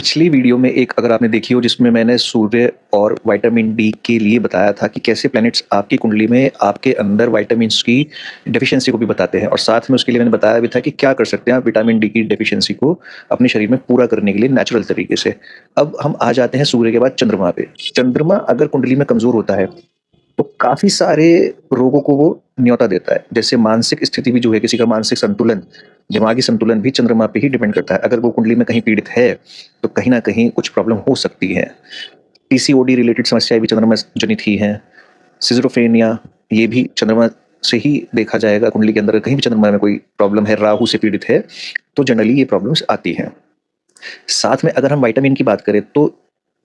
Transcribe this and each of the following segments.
पिछली वीडियो में एक अगर आपने देखी हो जिसमें मैंने सूर्य और विटामिन डी के लिए बताया था कि कैसे प्लैनेट्स आपकी कुंडली में आपके अंदर विटामिन्स की डेफिशिएंसी को भी बताते हैं, और साथ में उसके लिए मैंने बताया भी था कि क्या कर सकते हैं आप विटामिन डी की डेफिशिएंसी को अपने शरीर में पूरा करने के लिए नेचुरल तरीके से। अब हम आ जाते हैं सूर्य के बाद चंद्रमा पे। चंद्रमा अगर कुंडली में कमजोर होता है तो काफी सारे रोगों को वो न्योता देता है। जैसे मानसिक स्थिति भी जो है, किसी का मानसिक संतुलन, दिमागी संतुलन भी चंद्रमा पे ही डिपेंड करता है। अगर वो कुंडली में कहीं पीड़ित है तो कहीं ना कहीं कुछ प्रॉब्लम हो सकती है। पीसीओडी रिलेटेड समस्याएं भी चंद्रमा जनित ही हैं। सिजोफ्रेनिया, ये भी चंद्रमा से ही देखा जाएगा। कुंडली के अंदर कहीं भी चंद्रमा में कोई प्रॉब्लम है, राहु से पीड़ित है, तो जनरली ये प्रॉब्लम्स आती हैं। साथ में अगर हम विटामिन की बात करें तो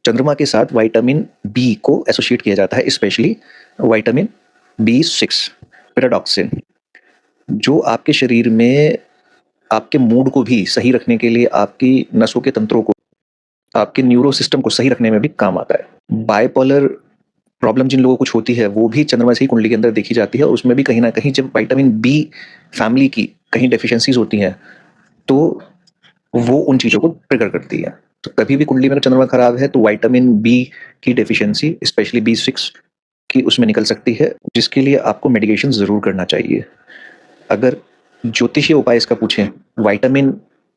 चंद्रमा के साथ विटामिन बी को एसोसिएट किया जाता है, स्पेशली विटामिन B6 पैराडॉक्सिन, जो आपके शरीर में आपके मूड को भी सही रखने के लिए, आपकी नसों के तंत्रों को, आपके न्यूरो सिस्टम को सही रखने में भी काम आता है। बाइपोलर प्रॉब्लम जिन लोगों को कुछ होती है वो भी चंद्रमा से ही कुंडली के अंदर देखी जाती है, और उसमें भी कहीं ना कहीं जब विटामिन बी फैमिली की कहीं डेफिशिएंसीज होती हैं तो वो उन चीज़ों को ट्रिगर करती है। तो कभी भी कुंडली में अगर चंद्रमा खराब है तो विटामिन बी की डेफिशिएंसी, स्पेशली B6 की, उसमें निकल सकती है, जिसके लिए आपको मेडिकेशन ज़रूर करना चाहिए। अगर ज्योतिषीय उपाय इसका पूछें, विटामिन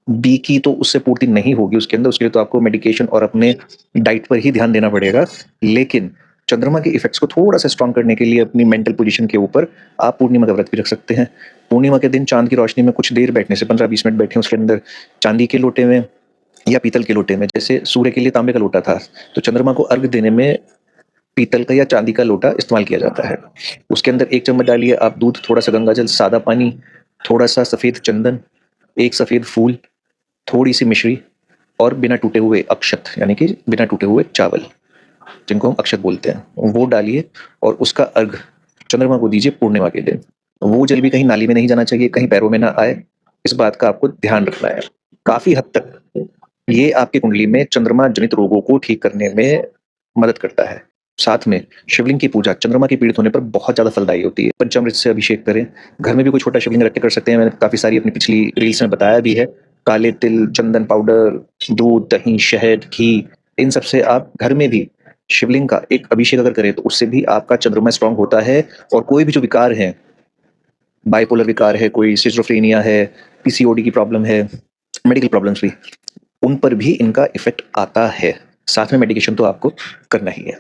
बी की तो उससे पूर्ति नहीं होगी उसके अंदर, उसके लिए तो आपको मेडिकेशन और अपने डाइट पर ही ध्यान देना पड़ेगा। लेकिन चंद्रमा के इफेक्ट्स को थोड़ा सा स्ट्रॉन्ग करने के लिए अपनी मेंटल पोजीशन के ऊपर आप पूर्णिमा का व्रत भी रख सकते हैं। पूर्णिमा के दिन चांद की रोशनी में कुछ देर बैठने से, 15-20 मिनट बैठे उसके अंदर, चांदी के लोटे में या पीतल के लोटे में, जैसे सूर्य के लिए तांबे का लोटा था, तो चंद्रमा को अर्घ देने में पीतल का या चांदी का लोटा इस्तेमाल किया जाता है। उसके अंदर 1 चम्मच डालिए आप दूध, थोड़ा सा गंगा जल, सादा पानी, थोड़ा सा सफ़ेद चंदन, एक सफ़ेद फूल, थोड़ी सी मिश्री और बिना टूटे हुए अक्षत, यानी कि बिना टूटे हुए चावल, जिनको हम अक्षत बोलते हैं, वो डालिए और उसका अर्घ चंद्रमा को दीजिए पूर्णिमा के दिन। वो जल भी कहीं नाली में नहीं जाना चाहिए, कहीं पैरों में ना आए, इस बात का आपको ध्यान रखना है। काफ़ी हद तक ये आपकी कुंडली में चंद्रमा जनित रोगों को ठीक करने में मदद करता है। साथ में शिवलिंग की पूजा चंद्रमा के पीड़ित होने पर बहुत ज़्यादा फलदायी होती है। पंचामृत से अभिषेक करें। घर में भी कोई छोटा शिवलिंग रख के कर सकते हैं, मैंने काफ़ी सारी अपनी पिछली रील्स में बताया भी है। काले तिल, चंदन पाउडर, दूध, दही, शहद, घी, इन सब से आप घर में भी शिवलिंग का एक अभिषेक अगर करें तो उससे भी आपका चंद्रमा स्ट्रांग होता है। और कोई भी जो विकार है, बाइपोलर विकार है, कोई सिजोफ्रेनिया है, पीसीओडी की प्रॉब्लम है, मेडिकल प्रॉब्लम्स भी, उन पर भी इनका इफेक्ट आता है। साथ में मेडिकेशन तो आपको करना ही है।